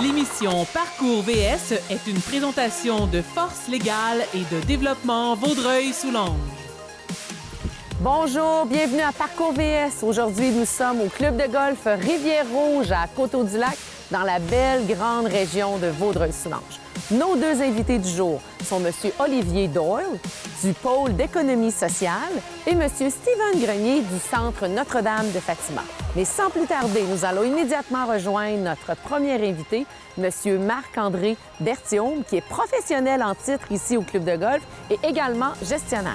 L'émission Parcours VS est une présentation de Force légale et de développement Vaudreuil-Soulanges. Bonjour, bienvenue à Parcours VS. Aujourd'hui, nous sommes au club de golf Rivière-Rouge à Coteau-du-Lac, dans la belle grande région de Vaudreuil-Soulanges. Nos deux invités du jour sont M. Olivier Doyle, du pôle d'économie sociale, et M. Steven Grenier, du Centre Notre-Dame de Fatima. Mais sans plus tarder, nous allons immédiatement rejoindre notre premier invité, M. Marc-André Berthiaume, qui est professionnel en titre ici au club de golf et également gestionnaire.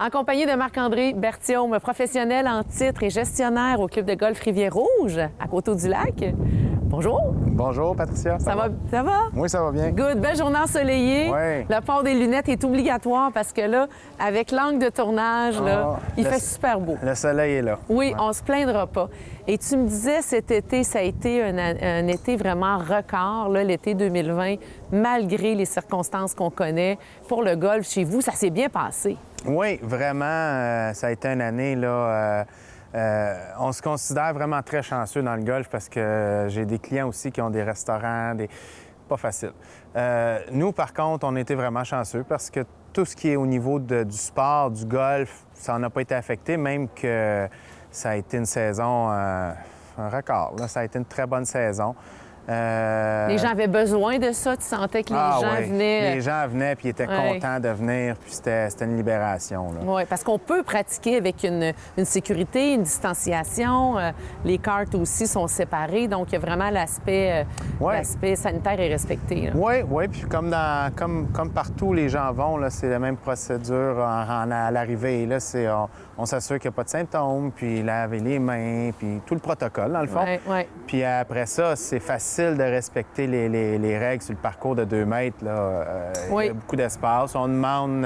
En compagnie de Marc-André Berthiaume, professionnel en titre et gestionnaire au club de golf Rivière-Rouge, à Coteau-du-Lac. Bonjour. Bonjour, Patricia. Ça va? Ça va? Oui, ça va bien. Good. Belle journée ensoleillée. Oui. Le port des lunettes est obligatoire parce que là, avec l'angle de tournage, là, il fait super beau. Le soleil est là. Oui, Ouais. on se plaindra pas. Et tu me disais, cet été, ça a été un été vraiment record, là, l'été 2020, malgré les circonstances qu'on connaît. Pour le golf, chez vous, ça s'est bien passé. Oui, vraiment, ça a été une année, là. On se considère vraiment très chanceux dans le golf parce que j'ai des clients aussi qui ont des restaurants, pas facile. Nous, par contre, on était vraiment chanceux parce que tout ce qui est au niveau du sport, du golf, ça n'a pas été affecté, même que ça a été une saison, un record. Là. Ça a été une très bonne saison. Les gens avaient besoin de ça? Tu sentais que les gens venaient... Les gens venaient puis ils étaient contents de venir, puis c'était une libération. Oui, parce qu'on peut pratiquer avec une sécurité, une distanciation. Les cartes aussi sont séparées, donc il y a vraiment l'aspect sanitaire est respecté. Oui, puis comme partout les gens vont, là, c'est la même procédure à l'arrivée. Là, on s'assure qu'il n'y a pas de symptômes, puis laver les mains, puis tout le protocole, dans le fond. Oui. Puis après ça, c'est facile de respecter les règles sur le parcours de 2 mètres. Là. Il y a beaucoup d'espace. On demande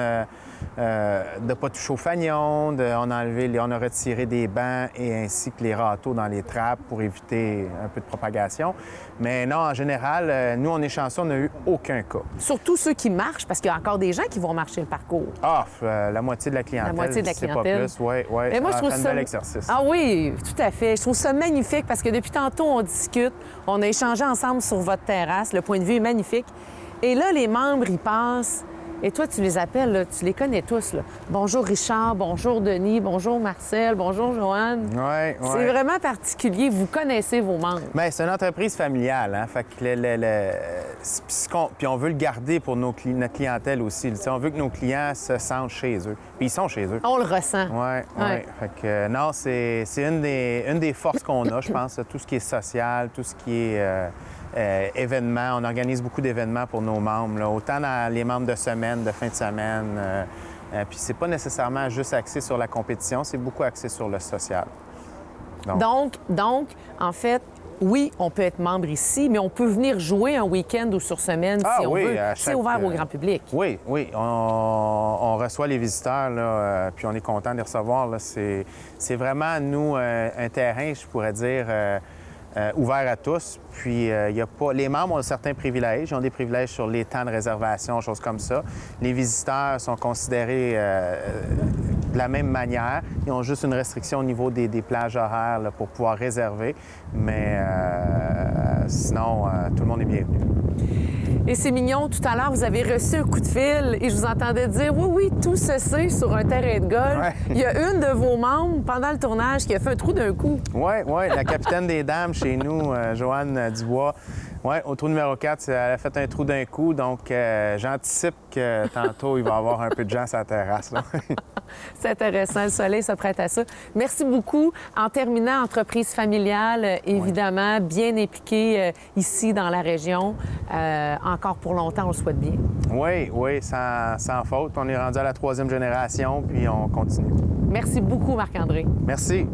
de ne pas toucher au fanion, on a retiré des bancs et ainsi que les râteaux dans les trappes pour éviter un peu de propagation. Mais non, en général, nous, on est chanceux, on n'a eu aucun cas. Surtout ceux qui marchent, parce qu'il y a encore des gens qui vont marcher le parcours. La moitié de la clientèle. La moitié de la clientèle. C'est pas plus, oui. Mais moi, je trouve un ça... bel exercice. Ah oui, tout à fait. Je trouve ça magnifique parce que depuis tantôt, on discute, on a échangé ensemble sur votre terrasse, le point de vue est magnifique. Et là, les membres, ils passent. Et toi, tu les appelles, là, tu les connais tous. Là. Bonjour Richard, bonjour Denis, bonjour Marcel, bonjour Joanne. Oui. C'est vraiment particulier. Vous connaissez vos membres. Bien, c'est une entreprise familiale. Hein? Fait que puis on veut le garder pour notre clientèle aussi. T'sais, on veut que nos clients se sentent chez eux. Puis ils sont chez eux. On le ressent. Oui. Fait que non, c'est une des forces qu'on a, je pense. Tout ce qui est social, tout ce qui est... événements. On organise beaucoup d'événements pour nos membres, là. Autant dans les membres de semaine, de fin de semaine. Puis c'est pas nécessairement juste axé sur la compétition, c'est beaucoup axé sur le social. Donc, en fait, oui, on peut être membre ici, mais on peut venir jouer un week-end ou sur semaine si on veut. C'est ouvert au grand public. Oui. On reçoit les visiteurs, là, puis on est content de les recevoir. Là. C'est vraiment, nous, un terrain, je pourrais dire... ouvert à tous. Puis, y a pas... les membres ont certains privilèges. Ils ont des privilèges sur les temps de réservation, choses comme ça. Les visiteurs sont considérés de la même manière. Ils ont juste une restriction au niveau des plages horaires là, pour pouvoir réserver. Mais sinon, tout le monde est bienvenu. Et c'est mignon, tout à l'heure, vous avez reçu un coup de fil et je vous entendais dire « Oui, tout se sait sur un terrain de golf. Ouais. Il y a une de vos membres, pendant le tournage, qui a fait un trou d'un coup. Oui, la capitaine des dames chez nous, Joanne Dubois, au trou numéro 4, elle a fait un trou d'un coup. Donc, j'anticipe que tantôt, il va y avoir un peu de gens sur la terrasse. Là. C'est intéressant, le soleil se prête à ça. Merci beaucoup. En terminant, entreprise familiale, évidemment, bien impliquée ici dans la région. Encore pour longtemps, on le souhaite bien. Oui, sans faute. On est rendu à la 3e génération, puis on continue. Merci beaucoup, Marc-André. Merci.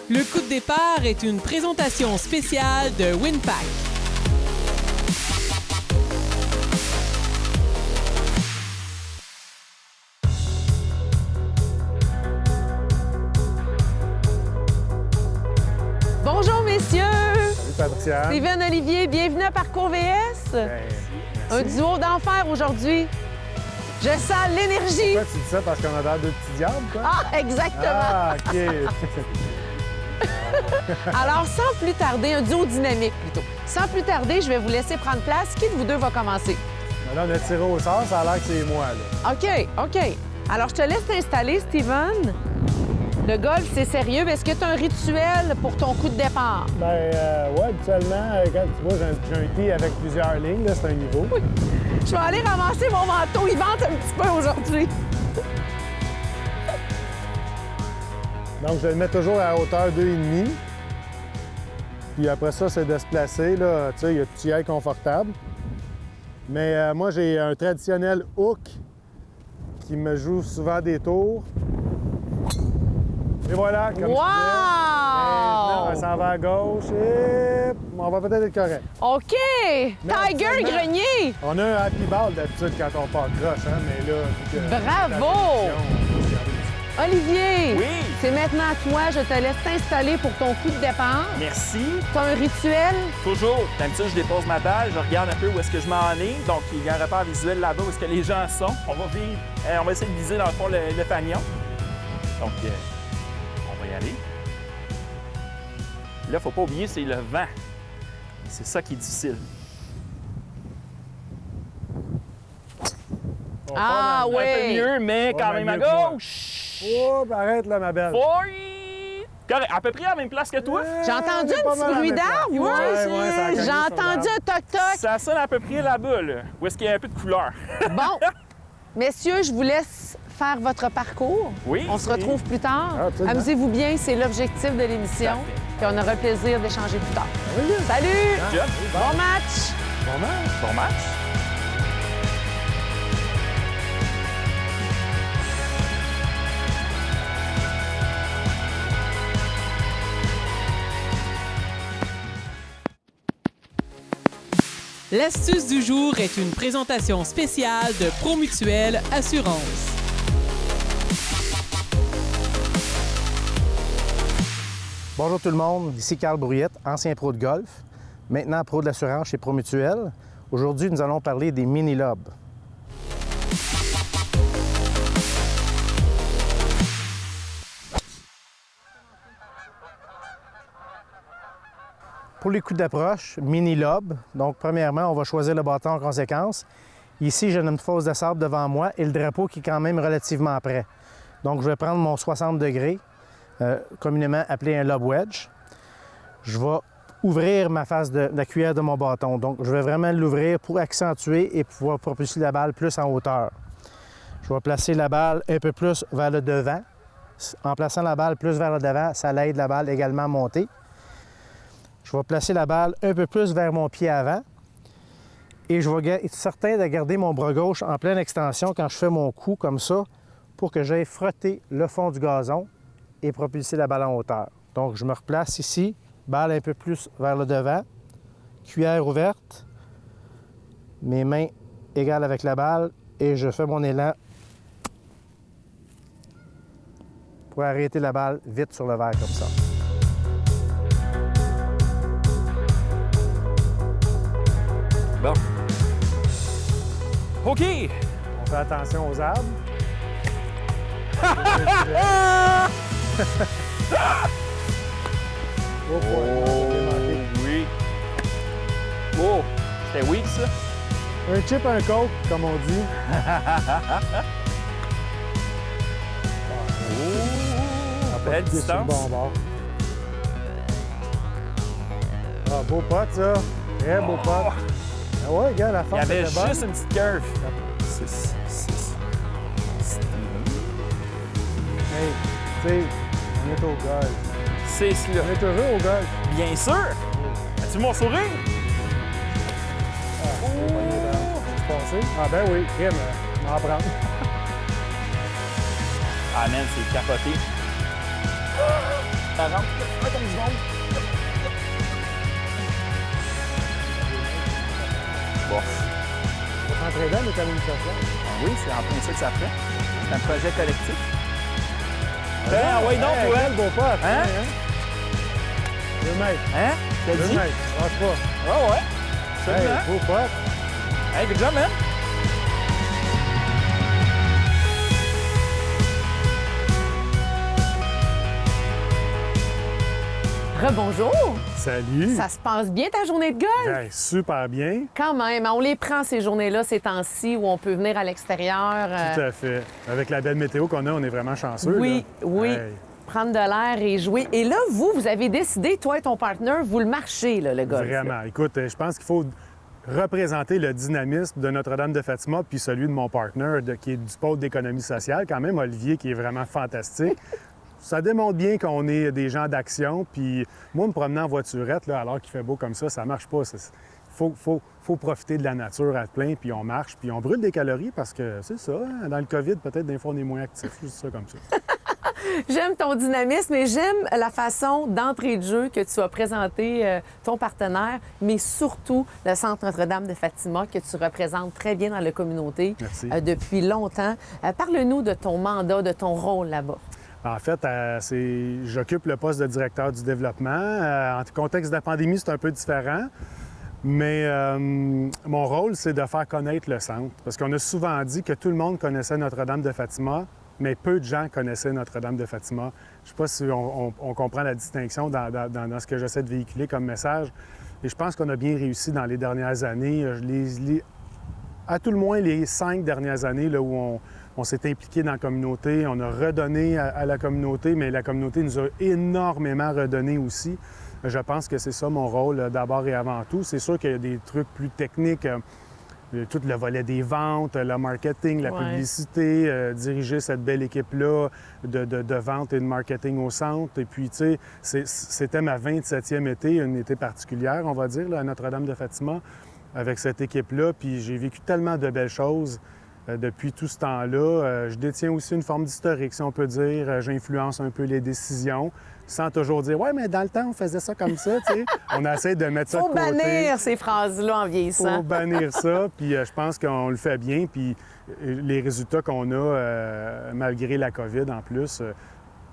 Le coup de départ est une présentation spéciale de Winpack. Patricia. Steven Olivier, bienvenue à Parcours VS. Un duo d'enfer aujourd'hui. Je sens l'énergie. Pourquoi tu dis ça? Parce qu'on a l'air de petits diables, quoi? Ah, exactement. Ah, OK. Alors, sans plus tarder, un duo dynamique plutôt. Sans plus tarder, je vais vous laisser prendre place. Qui de vous deux va commencer? Là, on a tiré au sort, ça a l'air que c'est moi, là. OK, OK. Alors, je te laisse t'installer, Steven. Le golf, c'est sérieux. Est-ce que tu as un rituel pour ton coup de départ? Ben, ouais, habituellement, quand tu vois, j'ai un tee avec plusieurs lignes, là, c'est un niveau. Oui. Je vais aller ramasser mon manteau. Il vente un petit peu aujourd'hui. Donc, je le mets toujours à hauteur 2,5. Puis après ça, c'est de se placer, là. Tu sais, il y a petit air confortable. Mais moi, j'ai un traditionnel hook qui me joue souvent des tours. Et voilà, comme je disais. Maintenant, on s'en va à gauche et on va peut-être être correct. OK! Tiger Grenier! On a un happy ball d'habitude quand on part croche, hein, mais là... Bravo! Olivier! Oui! C'est maintenant à toi. Je te laisse t'installer pour ton coup de départ. Merci. Tu as un rituel? Toujours. D'habitude, je dépose ma balle, je regarde un peu où est-ce que je m'en ai. Donc, il y a un repère visuel là-bas où est-ce que les gens sont. On va essayer de viser, dans le fond, le fanion. Donc, on va y aller. Là, faut pas oublier, c'est le vent. C'est ça qui est difficile. Ah Un peu oui! mieux, mais quand mais même à mieux que moi. gauche. Oh, arrête là, ma belle. Correct. À peu près à la même place que toi. J'ai entendu c'est un pas petit mal à bruit mettre d'arbre, là. moi. Ouais, ça a cogné J'ai sur entendu l'arbre. un toc-toc. Ça sonne à peu près là-bas, là, où est-ce qu'il y a un peu de couleur. Bon, messieurs, je vous laisse faire votre parcours. Oui. On se retrouve plus tard. Ah, absolument. Amusez-vous bien, c'est l'objectif de l'émission. Parfait. Puis on aura le plaisir d'échanger plus tard. Oui. Salut! Jeff, Bon match! Bon match. bon match. L'astuce du jour est une présentation spéciale de Promutuelle Assurance. Bonjour tout le monde, ici Carl Brouillette, ancien pro de golf, maintenant pro de l'assurance chez Promutuelle. Aujourd'hui, nous allons parler des mini-lobes. Pour les coups d'approche, mini-lobe, donc premièrement, on va choisir le bâton en conséquence. Ici, j'ai une fosse de sable devant moi et le drapeau qui est quand même relativement près. Donc, je vais prendre mon 60 degrés, communément appelé un lob wedge. Je vais ouvrir ma face de la cuillère de mon bâton. Donc, je vais vraiment l'ouvrir pour accentuer et pouvoir propulser la balle plus en hauteur. Je vais placer la balle un peu plus vers le devant. En plaçant la balle plus vers le devant, ça l'aide la balle également à monter. Je vais placer la balle un peu plus vers mon pied avant. Et je vais être certain de garder mon bras gauche en pleine extension quand je fais mon coup comme ça pour que j'aille frotter le fond du gazon et propulser la balle en hauteur. Donc, je me replace ici, balle un peu plus vers le devant, cuillère ouverte, mes mains égales avec la balle et je fais mon élan pour arrêter la balle vite sur le verre comme ça. Bon. OK. On fait attention aux arbres. Oh, Oui. Oh, c'était weak, ça. un chip, un coke, comme on dit. Belle Pied sur le distance. bon bord. Ah, beau pote, ça. Très beau pote. Ah ouais, gars, la Il y force avait était bonne. juste une petite curve. Hey, tu sais, on est au golf. C'est cela. On est toujours au golf. Bien sûr. As-tu mon sourire? Ah ben oui, crème, on va en prendre. Ah, man, c'est capoté. Ça rentre comme du monde. Bon. On va s'entraider, mais quand même ça. Oui, c'est en plein ça que ça fait. C'est un projet collectif. Ah oui, donc, hey, ouais. quel beau pote. Hein? 2 mètres. Hein? T'as 2 dit? mètres. Lâche pas. Oh ouais. Hey, Absolument. beau pote. Hey, good job, man. Rebonjour! Salut. Ça se passe bien ta journée de golf? Ben, super bien. Quand même, on les prend ces journées-là, ces temps-ci où on peut venir à l'extérieur. Tout à fait. Avec la belle météo qu'on a, on est vraiment chanceux. Oui, là. oui. Hey. Prendre de l'air et jouer. Et là, vous avez décidé, toi et ton partenaire, vous le marchez, là, le golf. là. Vraiment. Écoute, je pense qu'il faut représenter le dynamisme de Notre-Dame de Fatima puis celui de mon partenaire qui est du pôle d'économie sociale. Quand même, Olivier, qui est vraiment fantastique. Ça démontre bien qu'on est des gens d'action. Puis moi, me promener en voiturette, là, alors qu'il fait beau comme ça marche pas. Il faut profiter de la nature à plein, puis on marche, puis on brûle des calories parce que c'est ça. Hein, dans le COVID, peut-être des fois, on est moins actifs. Juste ça comme ça. J'aime ton dynamisme et j'aime la façon d'entrée de jeu que tu as présenté ton partenaire, mais surtout le Centre Notre-Dame de Fatima que tu représentes très bien dans la communauté Merci. Depuis longtemps. Parle-nous de ton mandat, de ton rôle là-bas. En fait, j'occupe le poste de directeur du développement. En contexte de la pandémie, c'est un peu différent. Mais mon rôle, c'est de faire connaître le centre. Parce qu'on a souvent dit que tout le monde connaissait Notre-Dame de Fatima, mais peu de gens connaissaient Notre-Dame de Fatima. Je ne sais pas si on comprend la distinction dans ce que j'essaie de véhiculer comme message. Et je pense qu'on a bien réussi dans les dernières années. À tout le moins, les 5 dernières années là, où on s'est impliqué dans la communauté, on a redonné à la communauté, mais la communauté nous a énormément redonné aussi. Je pense que c'est ça mon rôle d'abord et avant tout. C'est sûr qu'il y a des trucs plus techniques, tout le volet des ventes, le marketing, la publicité, diriger cette belle équipe-là de vente et de marketing au centre. Et puis, tu sais, c'était ma 27e été, une été particulière, on va dire, là, à Notre-Dame de Fatima, avec cette équipe-là. Puis j'ai vécu tellement de belles choses depuis tout ce temps-là. Je détiens aussi une forme d'historique, si on peut dire. J'influence un peu les décisions, sans toujours dire « Ouais, mais dans le temps, on faisait ça comme ça. » On essaie de mettre ça de côté. Faut bannir ces phrases-là en vieillissant. Faut bannir ça, puis je pense qu'on le fait bien. Puis les résultats qu'on a, malgré la COVID en plus,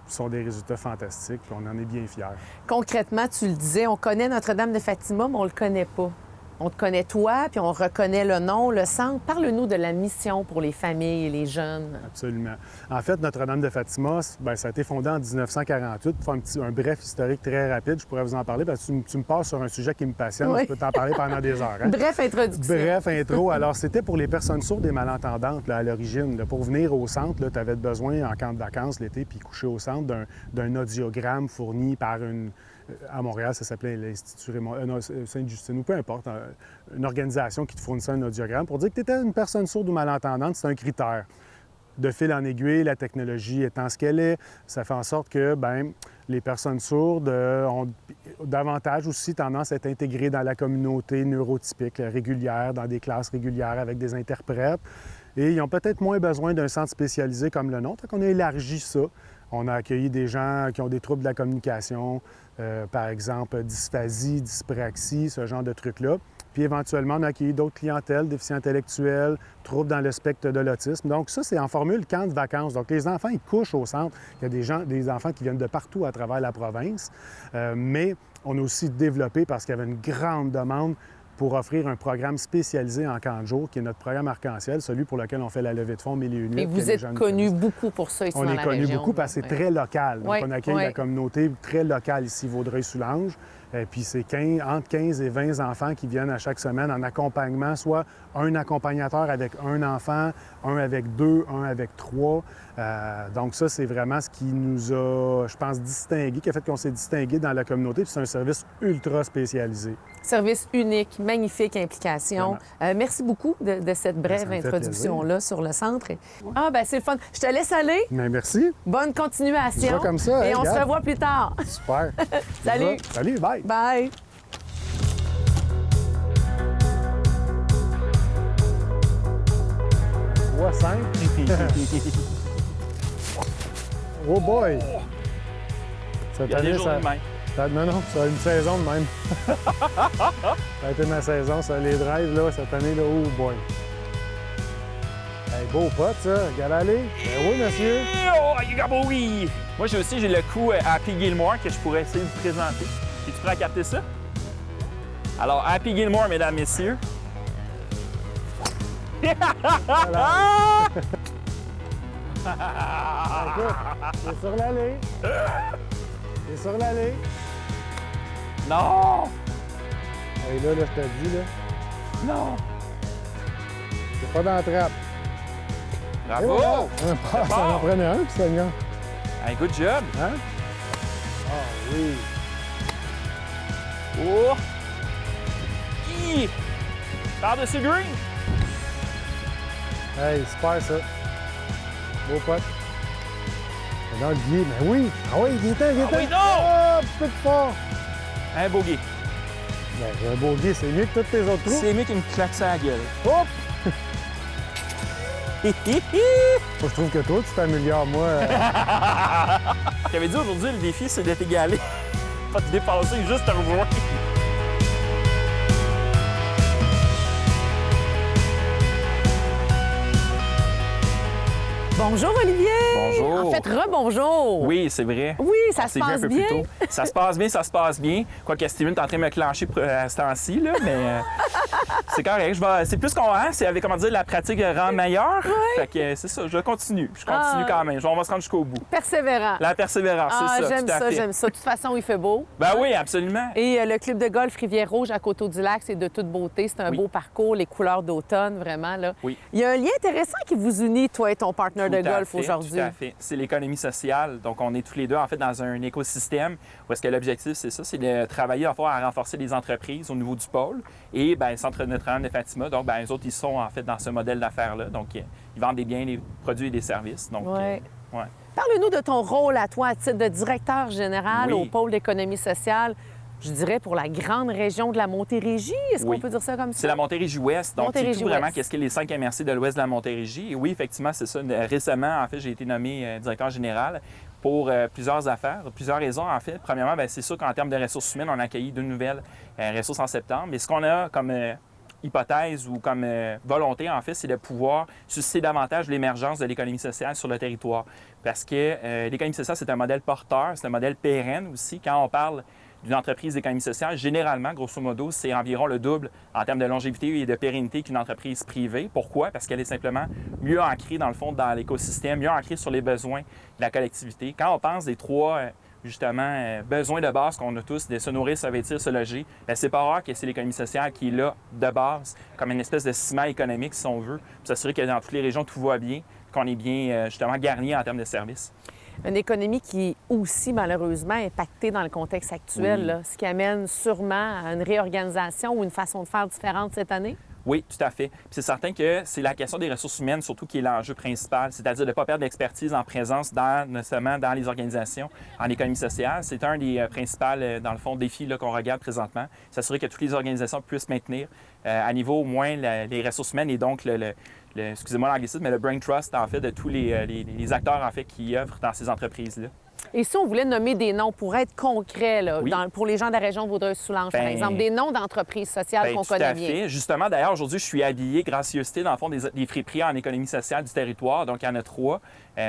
sont des résultats fantastiques, puis on en est bien fiers. Concrètement, tu le disais, on connaît Notre-Dame de Fatima, mais on le connaît pas. On te connaît toi, puis on reconnaît le nom, le centre. Parle-nous de la mission pour les familles et les jeunes. Absolument. En fait, Notre-Dame de Fatima, bien, ça a été fondé en 1948. Pour faire un bref historique très rapide, je pourrais vous en parler parce que tu me passes sur un sujet qui me passionne. Oui. Je peux t'en parler pendant des heures. Hein? Bref introduction. Bref intro. Alors, c'était pour les personnes sourdes et malentendantes là, à l'origine. Là, pour venir au centre, tu avais besoin, en camp de vacances l'été, puis coucher au centre d'un audiogramme fourni par une... À Montréal, ça s'appelait l'Institut Sainte-Justine, ou peu importe, une organisation qui te fournissait un audiogramme pour dire que tu étais une personne sourde ou malentendante. C'est un critère. De fil en aiguille, la technologie étant ce qu'elle est, ça fait en sorte que les personnes sourdes ont davantage aussi tendance à être intégrées dans la communauté neurotypique régulière, dans des classes régulières avec des interprètes. Et ils ont peut-être moins besoin d'un centre spécialisé comme le nôtre. On a élargi ça. On a accueilli des gens qui ont des troubles de la communication, par exemple dysphasie, dyspraxie, ce genre de trucs-là. Puis éventuellement, on a accueilli d'autres clientèles, déficients intellectuels, troubles dans le spectre de l'autisme. Donc ça, c'est en formule camp de vacances. Donc les enfants, ils couchent au centre. Il y a des enfants qui viennent de partout à travers la province. Mais on a aussi développé, parce qu'il y avait une grande demande, pour offrir un programme spécialisé en camp de jour, qui est notre programme Arc-en-Ciel, celui pour lequel on fait la levée de fonds 1001 nuits. Et vous êtes connus beaucoup pour ça ici dans la région. On est connus beaucoup parce que c'est très local. Donc, on accueille la communauté très locale ici, Vaudreuil-Soulanges. Puis c'est entre 15 et 20 enfants qui viennent à chaque semaine en accompagnement, soit un accompagnateur avec un enfant, un avec 2, un avec 3. Donc ça, c'est vraiment ce qui nous a, je pense, distingués, qui a fait qu'on s'est distingués dans la communauté. Puis c'est un service ultra spécialisé. Service unique, magnifique implication. Merci beaucoup de cette brève introduction-là sur le centre. Ah, ben c'est le fun. Je te laisse aller. Bien, merci. Bonne continuation. Comme ça, et on se revoit plus tard. Super. Salut. Salut, bye. Bye. Oh boy! Il y a des journées de même. Non, ça a une saison de même. Ça a été ma saison, ça. Les drives, là, cette année, là, oh boy! Hey, beau pote, ça. Galalé? Ben oui, monsieur. Oh, you got oui! Moi, j'ai le coup à Happy Gilmore que je pourrais essayer de présenter. Es-tu prêt à capter ça? Alors, Happy Gilmore, mesdames, messieurs. Écoute, c'est sur l'allée. C'est sur l'allée. Non! Et là, je te dis, là, Non! c'est pas dans la trappe. Et Bravo! voilà. Ça en prenait un, puis Seigneur. Hey, good job! Hein? Ah oui. Oh! Hi! Par-dessus le green! Hey, super ça. Beau pote. C'est dans le biais, mais oui. Ah oui, viens-t'en, viens-t'en. Ah oui, non! Ah, un petit peu plus fort. Un bogey. Ben, un bogey, c'est mieux que tous tes autres trous. C'est mieux qu'il me claque ça à la gueule. Hop! Moi, je trouve que toi, tu t'améliores, moi. J'avais dit aujourd'hui, le défi, c'est d'être égalé. Pas te dépasser, juste te revoir. Bonjour, Olivier! Bonjour. En fait, rebonjour! Oui, c'est vrai. Oui, ça On se s'est vu passe un peu bien. plus tôt. Ça se passe bien, ça se passe bien. Quoique Steven est en train de me clencher à ce temps-ci, là, mais c'est correct. C'est plus qu'on c'est avec, comment dire, la pratique rend meilleure. Fait que c'est ça, je continue. Je continue quand même. On va se rendre jusqu'au bout. Persévérant. La persévérance, Ah, c'est ça, j'aime tout à ça, fait. j'aime ça. De toute façon, il fait beau. Ben oui, absolument. Et le club de golf Rivière-Rouge à Coteau-du-Lac, c'est de toute beauté. C'est un Oui. beau parcours, les couleurs d'automne, vraiment. Là. Oui. Il y a un lien intéressant qui vous unit, toi et ton partenaire de Tout à golf fait, aujourd'hui. Tout à fait. C'est l'économie sociale. Donc, on est tous les deux, en fait, dans un écosystème où est-ce que l'objectif, c'est ça, c'est de travailler à renforcer les entreprises au niveau du pôle. Et, bien, Centre Notre-Dame de Fatima, donc, bien, eux autres, ils sont, en fait, dans ce modèle d'affaires-là. Donc, ils vendent des biens, des produits et des services. Donc, Ouais. ouais. Parle-nous de ton rôle à toi à titre de directeur général Oui. au pôle d'économie sociale, je dirais pour la grande région de la Montérégie. Est-ce Oui. qu'on peut dire ça comme ça? C'est la Montérégie-Ouest, donc c'est tout Montérégie-Ouest. vraiment qu'est-ce que les 5 MRC de l'Ouest de la Montérégie. Et oui, effectivement, c'est ça. Récemment, en fait, j'ai été nommé directeur général pour plusieurs affaires, plusieurs raisons, en fait. Premièrement, bien, c'est sûr qu'en termes de ressources humaines, on a accueilli 2 nouvelles ressources en septembre. Mais ce qu'on a comme hypothèse ou comme volonté, en fait, c'est de pouvoir susciter davantage l'émergence de l'économie sociale sur le territoire. Parce que l'économie sociale, c'est un modèle porteur, c'est un modèle pérenne aussi. Quand on parle d'une entreprise d'économie sociale, généralement, grosso modo, c'est environ le double en termes de longévité et de pérennité qu'une entreprise privée. Pourquoi? Parce qu'elle est simplement mieux ancrée, dans le fond, dans l'écosystème, mieux ancrée sur les besoins de la collectivité. Quand on pense des trois, justement, besoins de base qu'on a tous, de se nourrir, se vêtir, se loger, bien, c'est pas rare que c'est l'économie sociale qui est là, de base, comme une espèce de ciment économique, si on veut, pour s'assurer que dans toutes les régions, tout va bien, qu'on est bien, justement, garni en termes de services. Une économie qui est aussi malheureusement impactée dans le contexte actuel, Oui. là, ce qui amène sûrement à une réorganisation ou une façon de faire différente cette année? Oui, tout à fait. Puis c'est certain que c'est la question des ressources humaines surtout qui est l'enjeu principal, c'est-à-dire de ne pas perdre l'expertise en présence notamment dans les organisations en économie sociale. C'est un des principaux, dans le fond, défis là, qu'on regarde présentement. S'assurer que toutes les organisations puissent maintenir à niveau au moins les ressources humaines et donc excusez-moi l'anglicisme, mais le brain trust, en fait, de tous les acteurs, en fait, qui œuvrent dans ces entreprises-là. Et si on voulait nommer des noms pour être concret, là, Oui. pour les gens de la région de Vaudreuil-Soulanges, par Ben, exemple, des noms d'entreprises sociales Bien, qu'on tout à connaît bien. fait. Justement, d'ailleurs, aujourd'hui, je suis habillé, gracieuseté, dans le fond, des friperies en économie sociale du territoire. Donc, il y en a 3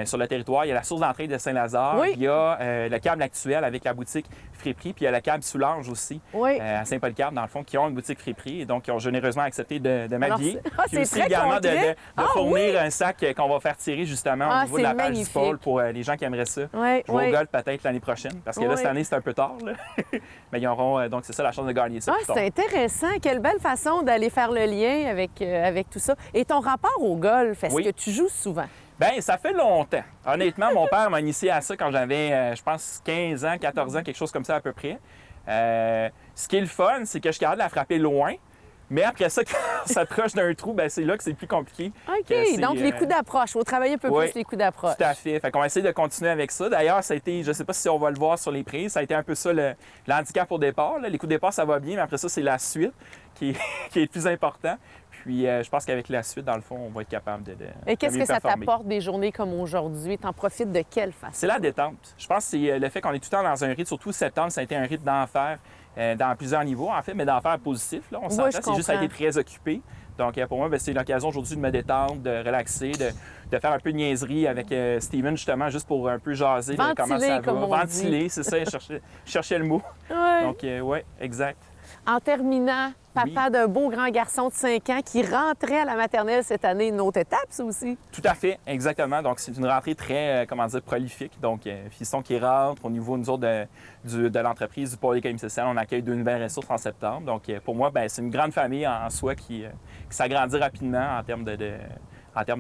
sur le territoire. Il y a la source d'entrée de Saint-Lazare. Oui. Il y a le câble actuel avec la boutique friperie. Puis, il y a le câble Soulanges aussi, Oui. à Saint-Paul-Carpe, dans le fond, qui ont une boutique friperie. Et donc, ils ont généreusement accepté de m'habiller. Alors, Puis c'est aussi très également concret. de fournir un sac qu'on va faire tirer, justement, Ah, au niveau de c'est la page du magnifique. pôle pour les gens qui aimeraient ça. Oui, Jouer oui. au golf peut-être l'année prochaine. Parce que là, Oui. cette année, c'est un peu tard. Là. Mais ils auront, donc, c'est ça la chance de gagner ça. Ah, plus tard. c'est intéressant. Quelle belle façon d'aller faire le lien avec tout ça. Et ton rapport au golf, est-ce Oui. que tu joues souvent? Bien, ça fait longtemps. Honnêtement, mon père m'a initié à ça quand j'avais, je pense, 15 ans, 14 ans, quelque chose comme ça à peu près. Ce qui est le fun, c'est que je suis capable de la frapper loin. Mais après ça, quand on s'approche d'un trou, bien, c'est là que c'est plus compliqué. OK. Que c'est, Donc, les coups d'approche. Il faut travailler un peu oui, plus les coups d'approche. Tout à fait. Fait qu'on va essayer de continuer avec ça. D'ailleurs, ça a été, je ne sais pas si on va le voir sur les prises, ça a été un peu ça le handicap au départ. Là. Les coups de départ, ça va bien, mais après ça, c'est la suite qui est le plus important. Puis, je pense qu'avec la suite, dans le fond, on va être capable de Et qu'est-ce mieux que ça performer. t'apporte des journées comme aujourd'hui? T'en profites de quelle façon? C'est la détente. Je pense que c'est le fait qu'on est tout le temps dans un rythme, surtout septembre, ça a été un rythme d'enfer. dans plusieurs niveaux, en fait, mais d'en faire positif. Là, on s'entend, je c'est juste ça a été comprends. très occupé. Donc, pour moi, c'est l'occasion aujourd'hui de me détendre, de relaxer, de faire un peu de niaiserie avec Steven, justement, juste pour un peu jaser de comment Ventiler, ça va. comme on Ventiler, c'est ça, je cherchais le mot. Ouais. Donc, oui, exact. En terminant, papa d'un beau grand garçon de 5 ans qui rentrait à la maternelle cette année, une autre étape, ça aussi. Tout à fait, exactement. Donc, c'est une rentrée très, prolifique. Donc, fiston qui rentre au niveau, nous autres, de l'entreprise du pôle économique social. On accueille 2 nouvelles ressources en septembre. Donc, pour moi, c'est une grande famille en soi qui s'agrandit rapidement en termes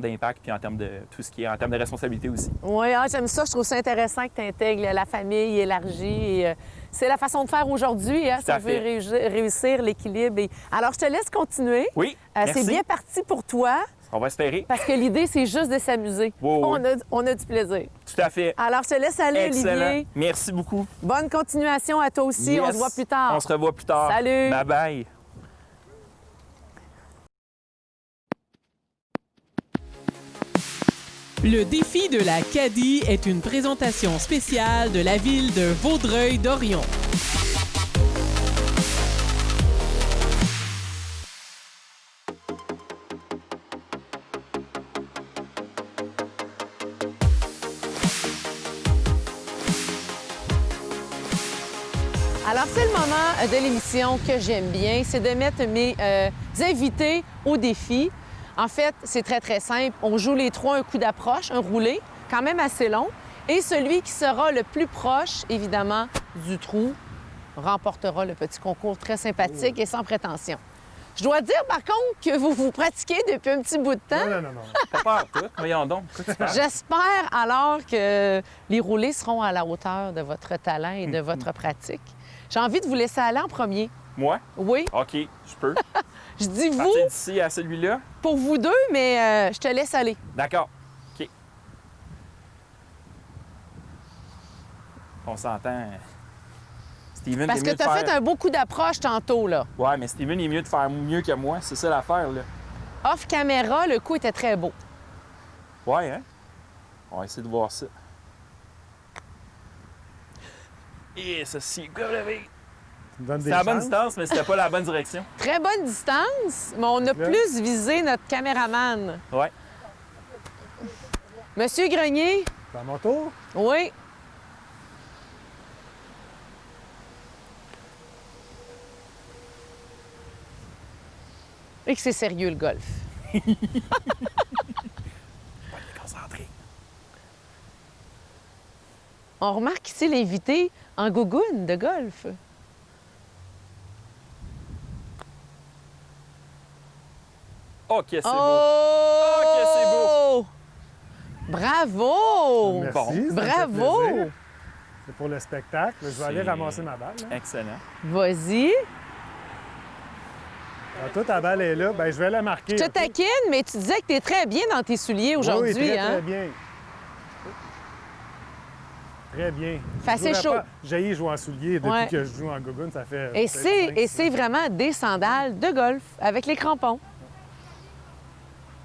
d'impact puis en termes de tout ce qui est en termes de responsabilité aussi. Oui, j'aime ça. Je trouve ça intéressant que tu intègres la famille élargie. Et, c'est la façon de faire aujourd'hui, hein, si Tout à on veut fait. réussir l'équilibre. Alors, je te laisse continuer. Oui, C'est merci. bien parti pour toi, On va espérer. parce que l'idée, c'est juste de s'amuser. Oui, oui. On a du plaisir. Tout à fait. Alors, je te laisse aller, Excellent. Olivier. Merci beaucoup. Bonne continuation à toi aussi. On Yes. se voit plus tard. On se revoit plus tard. Salut. Bye-bye. Le défi de la Cadie est une présentation spéciale de la ville de Vaudreuil-Dorion. Alors, c'est le moment de l'émission que j'aime bien, c'est de mettre mes invités au défi. En fait, c'est très, très simple. On joue les 3 un coup d'approche, un roulé, quand même assez long. Et celui qui sera le plus proche, évidemment, du trou, remportera le petit concours très sympathique et sans prétention. Je dois dire, par contre, que vous pratiquez depuis un petit bout de temps. Non. T'as peur, toi? Voyons donc. Pourquoi tu parles? J'espère alors que les roulés seront à la hauteur de votre talent et de votre pratique. J'ai envie de vous laisser aller en premier. Moi? Oui, OK, je peux. je dis vous Partir d'ici à celui-là? pour vous deux, mais je te laisse aller. D'accord. OK. On s'entend. Steven, Parce t'es que mieux tu de as faire... fait un beau coup d'approche tantôt, là. Ouais, mais Steven est mieux de faire mieux que moi. C'est ça l'affaire, là. Off caméra, le coup était très beau. Ouais, hein? On va essayer de voir ça. Et ceci, c'est la bonne distance, mais c'était pas la bonne direction. Très bonne distance, mais on a plus visé notre caméraman. Ouais. Monsieur Grenier, C'est à mon tour? oui. Et que c'est sérieux, le golf. Concentré. On remarque ici l'invité en gougoune de golf. OK, c'est beau. Oh! OK, c'est beau. Bravo! Merci. Bon. ça me fait Bravo! plaisir. C'est pour le spectacle. Je vais aller ramasser ma balle. Là. Excellent. Vas-y. Alors, toi, ta balle est là. Bien, je vais la marquer. Je te OK? taquine, mais tu disais que tu es très bien dans tes souliers aujourd'hui, oui, très, hein? très bien. Très bien. Fait assez chaud. J'ai joué en soulier depuis Ouais. que je joue en gogoune, ça fait... Et peut-être c'est vraiment des sandales de golf avec les crampons.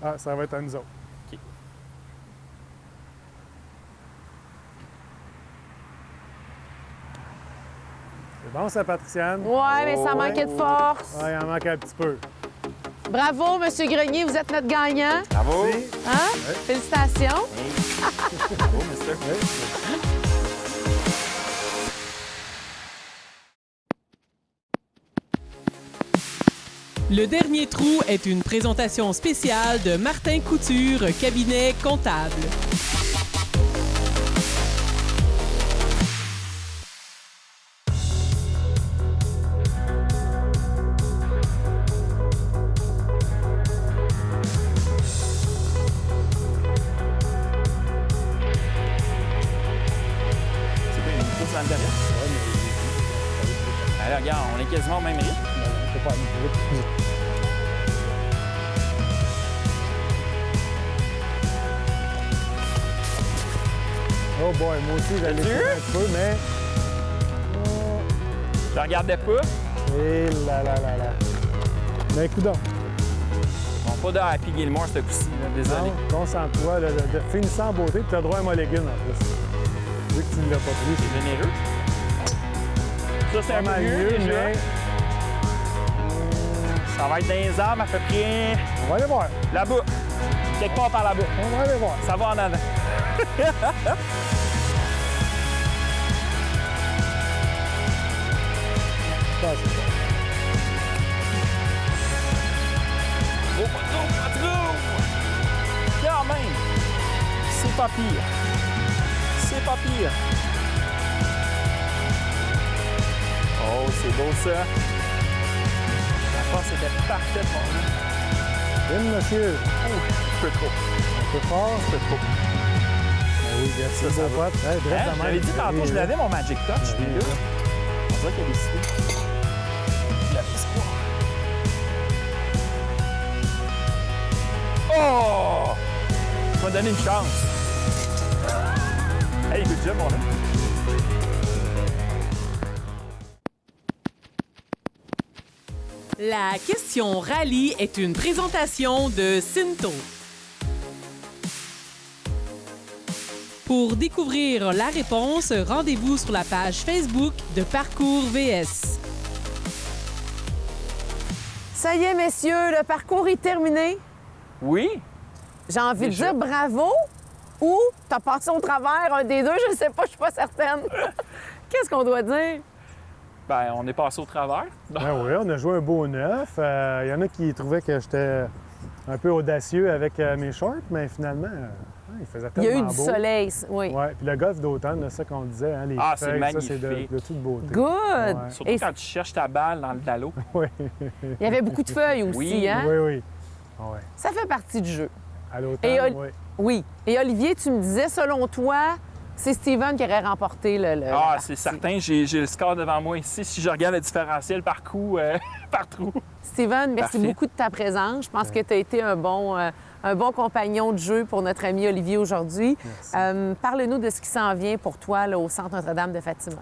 Ah, ça va être à nous autres. OK. C'est bon, ça, Patriciane? Ouais, mais ça manquait de force. Ouais, il en manque un petit peu. Bravo, Monsieur Grenier, vous êtes notre gagnant. Bravo. Merci. Hein? Félicitations. Bravo, mister. Le dernier trou est une présentation spéciale de Martin Couture, cabinet comptable. C'est quoi, une course dans le derrière? Alors, regarde, on est quasiment au même rythme. Faut pas aller plus vite. Oh boy, moi aussi, j'allais T'as-tu? faire un peu, mais... Je regardais pas. Et là là là là. Mais coudonc. Bon, pas de Happy Gilmore ce coup-ci, là, désolé. Non, concentre-toi, là, de finissant en beauté, puis tu as droit à un mulligan en plus. Vu que tu ne l'as pas pris. C'est généreux. Ça, c'est un Pas peu mal mieux, mieux, déjà. mais Ça va être dans les arbres à peu près on va aller voir. là-bas. Quelque part par là-bas. On va aller voir. Ça va en avant. Ça, c'est ça. Oh, pas trop, pas trop! Quand même! C'est pas pire. C'est pas pire. Oh, c'est beau ça. La force était parfaite pour nous. Bien, monsieur. Oh, un peu trop. Un peu fort. Un peu trop. Ben oui, merci, Ça beau va. pote. Hey, dresse Hein, de je même. l'avais dit tantôt, je l'avais mon Magic Touch. Oui, lui, là. On dirait qu'il a décidé. Je l'avais espoir. Oh! Tu m'as donné une chance. Hey, good job, mon homme. La question rallye est une présentation de Cinto. Pour découvrir la réponse, rendez-vous sur la page Facebook de Parcours VS. Ça y est, messieurs, le parcours est terminé. Oui? J'ai envie de Déjà? dire bravo ou t'as passé au travers un des deux, je ne sais pas, je suis pas certaine. Qu'est-ce qu'on doit dire? Ben, on est passé au travers. Ben oui, on a joué un beau neuf. Il y en a qui trouvaient que j'étais un peu audacieux avec mes shorts, mais finalement, il faisait Il y tellement a eu du beau. soleil, oui. Oui, puis le golf d'automne, c'est ça qu'on disait, hein, les Ah, c'est feuilles, ça, c'est magnifique. de toute beauté. Good! Ouais. Surtout Et quand tu cherches ta balle dans le dallo. Oui, il y avait beaucoup de feuilles aussi, Oui, hein? oui, oui. Ouais. Ça fait partie du jeu. À Et l'automne, oui. Oui. Et Olivier, tu me disais, selon toi, c'est Steven qui aurait remporté la Ah, partie. c'est certain, j'ai le score devant moi ici. Si je regarde le différentiel par coup, par trou. Steven, merci Parfait. beaucoup de ta présence. Je pense que tu as été un bon compagnon de jeu pour notre ami Olivier aujourd'hui. Parle-nous de ce qui s'en vient pour toi là, au Centre Notre-Dame de Fatima.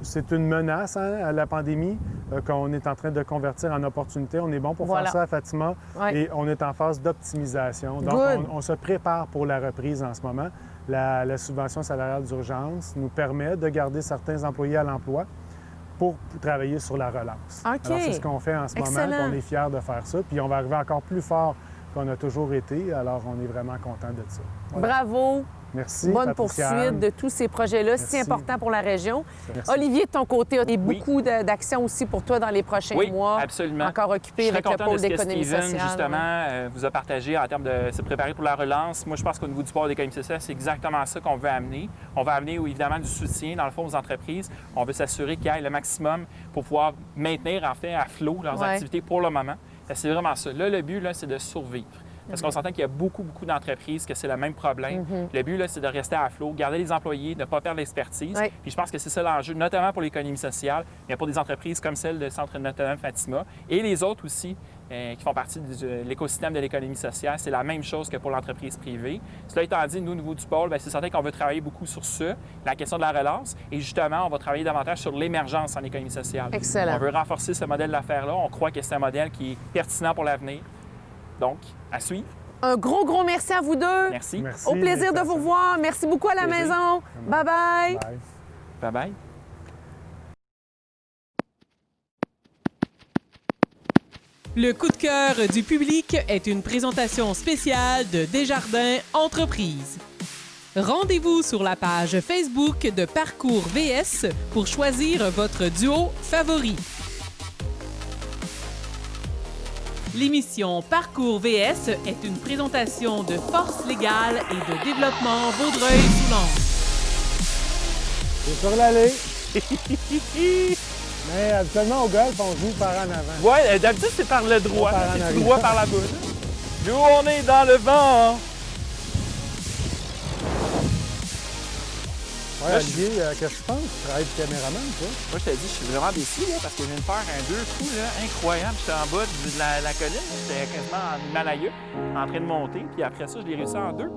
C'est une menace, hein, à la pandémie, qu'on est en train de convertir en opportunité. On est bon pour Voilà. faire ça à Fatima Ouais. et on est en phase d'optimisation. Donc, Good. on se prépare pour la reprise en ce moment. La subvention salariale d'urgence nous permet de garder certains employés à l'emploi pour travailler sur la relance. OK. Alors, c'est ce qu'on fait en ce moment, Excellent. puis on est fiers de faire ça. Puis on va arriver encore plus fort qu'on a toujours été, alors on est vraiment content de ça. Voilà. Bravo. Merci, Bonne Patricia poursuite Anne. de tous ces projets-là si Merci. importants pour la région. Merci. Olivier, de ton côté, il y a beaucoup d'actions aussi pour toi dans les prochains Oui, mois. absolument. Encore Je occupé suis très avec le content de pôle ce que d'économie Steven, sociale. justement, vous a partagé en termes de se préparer pour la relance. Moi, je pense qu'au niveau du pôle d'économie sociale, c'est exactement ça qu'on veut amener. On va amener, évidemment, du soutien, dans le fond, aux entreprises. On veut s'assurer qu'il y ait le maximum pour pouvoir maintenir, en fait, à flot leurs Ouais. activités pour le moment. C'est vraiment ça. Là, le but, là, c'est de survivre. Parce qu'on s'entend qu'il y a beaucoup d'entreprises que c'est le même problème. Le but, là, c'est de rester à flot, garder les employés, ne pas perdre l'expertise. Oui. Puis je pense que c'est ça l'enjeu, notamment pour l'économie sociale, mais pour des entreprises comme celle de Centre Notre-Dame-Fatima et les autres aussi qui font partie de l'écosystème de l'économie sociale. C'est la même chose que pour l'entreprise privée. Cela étant dit, nous, au niveau du pôle, c'est certain qu'on veut travailler beaucoup sur ça, la question de la relance. Et justement, on va travailler davantage sur l'émergence en économie sociale. Excellent. On veut renforcer ce modèle d'affaires-là. On croit que c'est un modèle qui est pertinent pour l'avenir. Donc, à suivre. Un gros merci à vous deux. Merci. Merci. Au plaisir de vous voir. Merci beaucoup à la Plaisir. maison. Bye-bye. Bye. Bye-bye. Le coup de cœur du public est une présentation spéciale de Desjardins Entreprises. Rendez-vous sur la page Facebook de Parcours VS pour choisir votre duo favori. L'émission Parcours VS est une présentation de Force légale et de développement Vaudreuil-Soulanges. C'est sur l'allée. Mais habituellement, au golf, on joue par en avant. Ouais, d'habitude, c'est par le droit. Par en C'est tout arrière. droit par la boule. Nous, on est dans le vent. Ouais, Là, Olivier, qu'est-ce que tu penses? Tu travailles de caméraman, toi? Moi, je te dis, je suis vraiment déçu là, parce que je viens de faire un 2 coups là, incroyable. J'étais en bas de la colline, j'étais quasiment en Himalaya, en train de monter, puis après ça, je l'ai réussi en 2.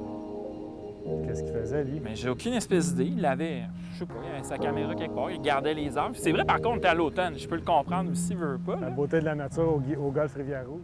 Qu'est-ce qu'il faisait, lui? Mais j'ai aucune espèce d'idée. Il avait, je sais pas, il avait sa caméra quelque part, il gardait les arbres. C'est vrai, par contre, t'es à l'automne, je peux le comprendre aussi, veut pas. La Là. beauté de la nature au golf Rivière-Rouge.